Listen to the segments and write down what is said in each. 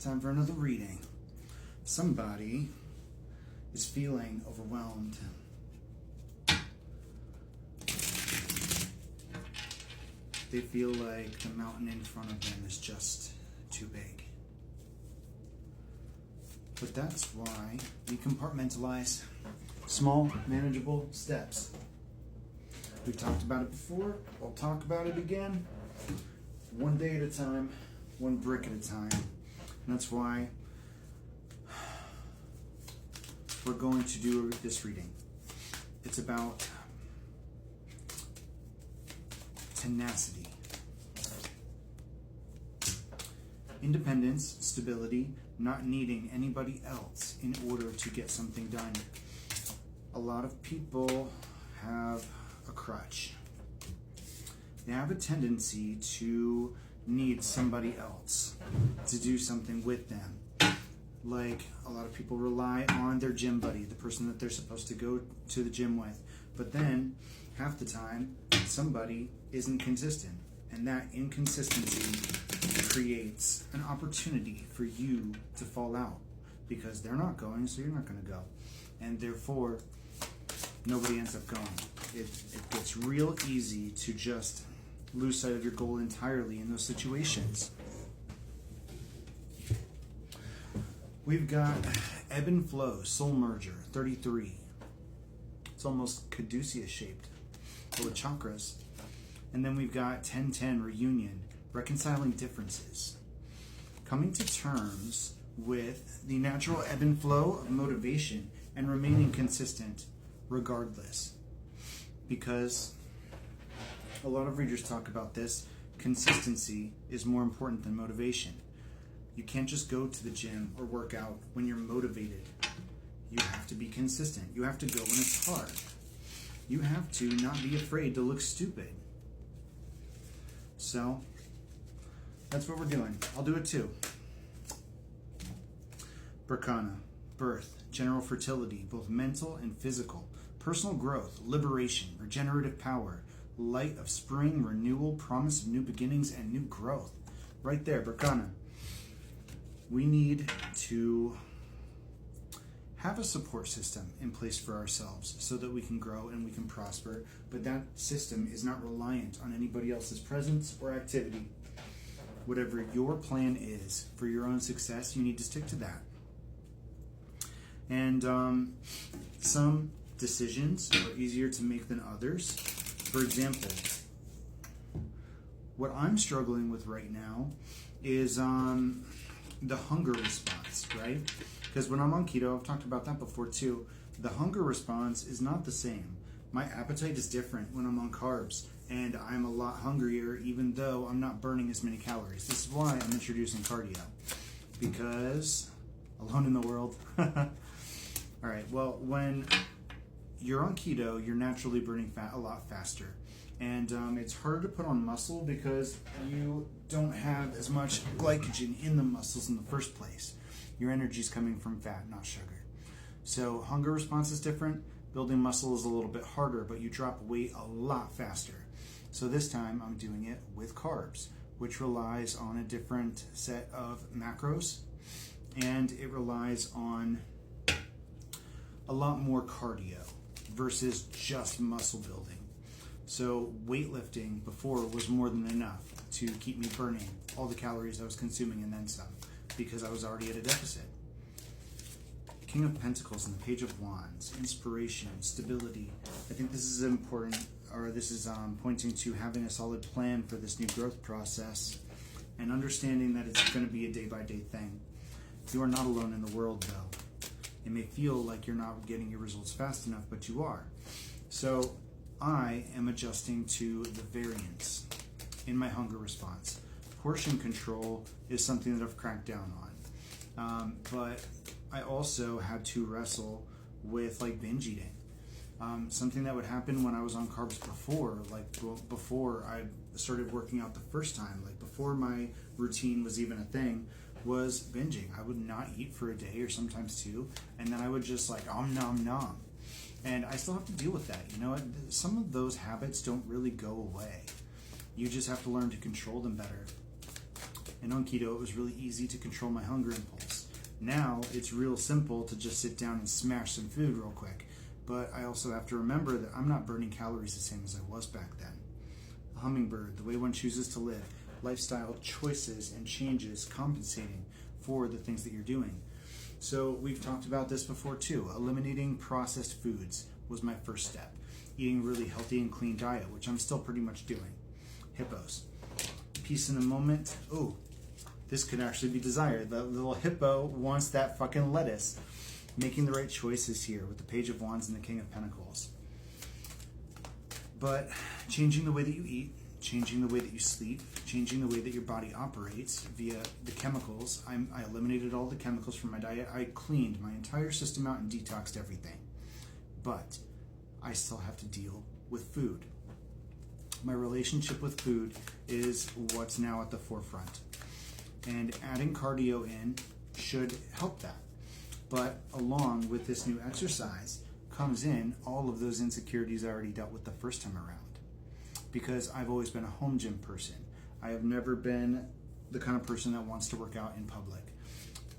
Time for another reading. Somebody is feeling overwhelmed. They feel like the mountain in front of them is just too big. But that's why we compartmentalize small, manageable steps. We've talked about it before. I'll talk about it again. One day at a time, one brick at a time. And that's why we're going to do this reading. It's about tenacity, independence, stability, not needing anybody else in order to get something done. A lot of people have a crutch. They have a tendency to need somebody else to do something with them. Like, a lot of people rely on their gym buddy, the person that they're supposed to go to the gym with. But then, half the time, somebody isn't consistent. And that inconsistency creates an opportunity for you to fall out. Because they're not going, so you're not going to go. And therefore, nobody ends up going. It gets real easy to just lose sight of your goal entirely in those situations. We've got Ebb and Flow, Soul Merger, 33. It's almost caduceus shaped, full of chakras. And then we've got 1010, Reunion, reconciling differences. Coming to terms with the natural ebb and flow of motivation and remaining consistent regardless. Because a lot of readers talk about this, consistency is more important than motivation. You can't just go to the gym or work out when you're motivated. You have to be consistent. You have to go when it's hard. You have to not be afraid to look stupid. So, that's what we're doing. I'll do it too. Berkana, birth, general fertility, both mental and physical, personal growth, liberation, regenerative power, light of spring, renewal, promise of new beginnings, and new growth. Right there, Berkana. We need to have a support system in place for ourselves so that we can grow and we can prosper, but that system is not reliant on anybody else's presence or activity. Whatever your plan is for your own success, you need to stick to that. And some decisions are easier to make than others. For example, what I'm struggling with right now is the hunger response, right? Because when I'm on keto, I've talked about that before too, the hunger response is not the same. My appetite is different when I'm on carbs, and I'm a lot hungrier even though I'm not burning as many calories. This is why I'm introducing cardio, because alone in the world. All right, well, when you're on keto, you're naturally burning fat a lot faster. And it's harder to put on muscle because you don't have as much glycogen in the muscles in the first place. Your energy is coming from fat, not sugar. So hunger response is different. Building muscle is a little bit harder, but you drop weight a lot faster. So this time I'm doing it with carbs, which relies on a different set of macros, and it relies on a lot more cardio versus just muscle building. So weightlifting before was more than enough to keep me burning all the calories I was consuming and then some, because I was already at a deficit. King of Pentacles and the Page of Wands, inspiration, stability. I think this is important, or this is pointing to having a solid plan for this new growth process and understanding that it's going to be a day-by-day thing. You are not alone in the world, though. It may feel like you're not getting your results fast enough, but you are. So I am adjusting to the variance in my hunger response. Portion control is something that I've cracked down on. But I also had to wrestle with binge eating. Something that would happen when I was on carbs before, before I started working out the first time, before my routine was even a thing, was binging. I would not eat for a day or sometimes two, and then I would just nom nom. And I still have to deal with that. Some of those habits don't really go away. You just have to learn to control them better. And on keto, it was really easy to control my hunger impulse. Now, it's real simple to just sit down and smash some food real quick. But I also have to remember that I'm not burning calories the same as I was back then. A hummingbird, the way one chooses to live, lifestyle choices and changes compensating for the things that you're doing. So we've talked about this before too. Eliminating processed foods was my first step. Eating a really healthy and clean diet, which I'm still pretty much doing. Hippos. Peace in the moment. Oh, this could actually be desired. The little hippo wants that fucking lettuce. Making the right choices here with the Page of Wands and the King of Pentacles. But changing the way that you eat, changing the way that you sleep, changing the way that your body operates via the chemicals. I eliminated all the chemicals from my diet. I cleaned my entire system out and detoxed everything. But I still have to deal with food. My relationship with food is what's now at the forefront. And adding cardio in should help that. But along with this new exercise comes in all of those insecurities I already dealt with the first time around. Because I've always been a home gym person. I have never been the kind of person that wants to work out in public.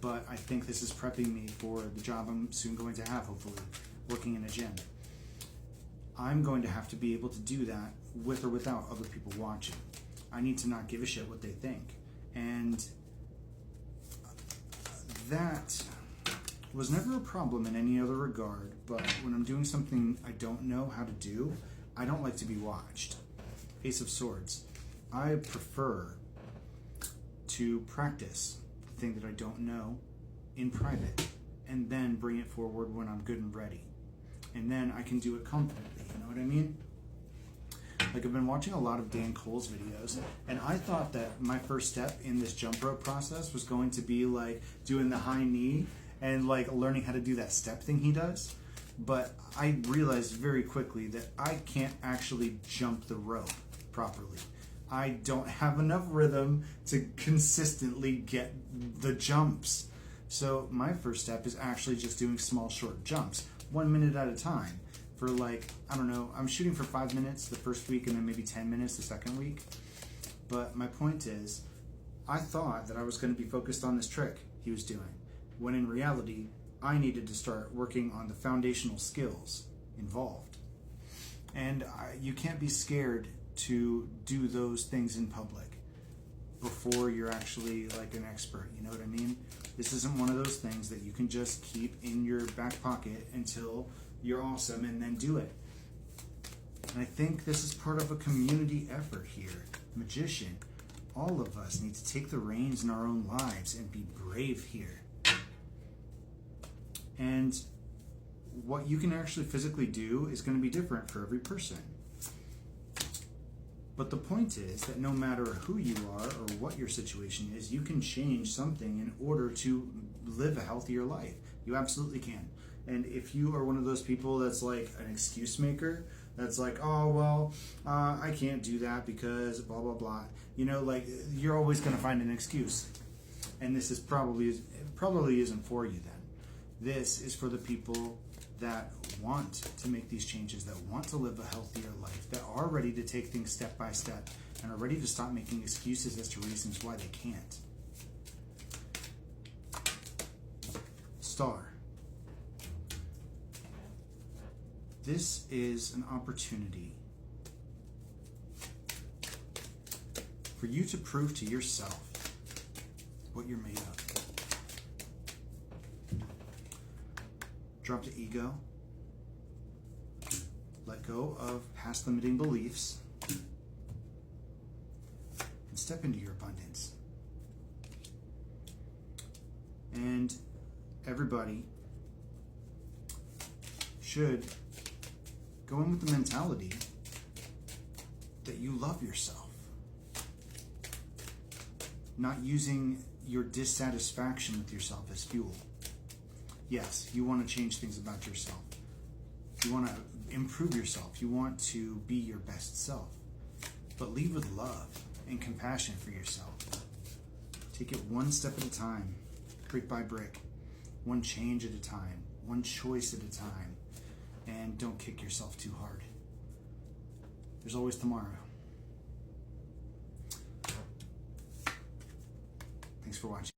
But I think this is prepping me for the job I'm soon going to have, hopefully, working in a gym. I'm going to have to be able to do that with or without other people watching. I need to not give a shit what they think. And that was never a problem in any other regard, but when I'm doing something I don't know how to do, I don't like to be watched. Ace of Swords. I prefer to practice the thing that I don't know in private and then bring it forward when I'm good and ready. And then I can do it confidently, you know what I mean? Like, I've been watching a lot of Dan Cole's videos, and I thought that my first step in this jump rope process was going to be like doing the high knee and like learning how to do that step thing he does. But I realized very quickly that I can't actually jump the rope properly. I don't have enough rhythm to consistently get the jumps. So my first step is actually just doing small, short jumps, 1 minute at a time. For like, I don't know, I'm shooting for 5 minutes the first week and then maybe 10 minutes the second week. But my point is, I thought that I was going to be focused on this trick he was doing, when in reality, I needed to start working on the foundational skills involved. And you can't be scared to do those things in public before you're actually like an expert, you know what I mean? This isn't one of those things that you can just keep in your back pocket until you're awesome and then do it. And I think this is part of a community effort here. Magician, all of us need to take the reins in our own lives and be brave here. And what you can actually physically do is going to be different for every person. But the point is that no matter who you are or what your situation is, you can change something in order to live a healthier life. You absolutely can. And if you are one of those people that's like an excuse maker, that's like, oh, well, I can't do that because blah, blah, blah. You know, like, you're always going to find an excuse. And this is probably isn't for you then. This is for the people that want to make these changes, that want to live a healthier life, that are ready to take things step by step, and are ready to stop making excuses as to reasons why they can't. Star. This is an opportunity for you to prove to yourself what you're made of. Drop the ego. Let go of past limiting beliefs. And step into your abundance. And everybody should go in with the mentality that you love yourself. Not using your dissatisfaction with yourself as fuel. Yes, you want to change things about yourself. You want to improve yourself. You want to be your best self. But lead with love and compassion for yourself. Take it one step at a time, brick by brick, one change at a time, one choice at a time, and don't kick yourself too hard. There's always tomorrow. Thanks for watching.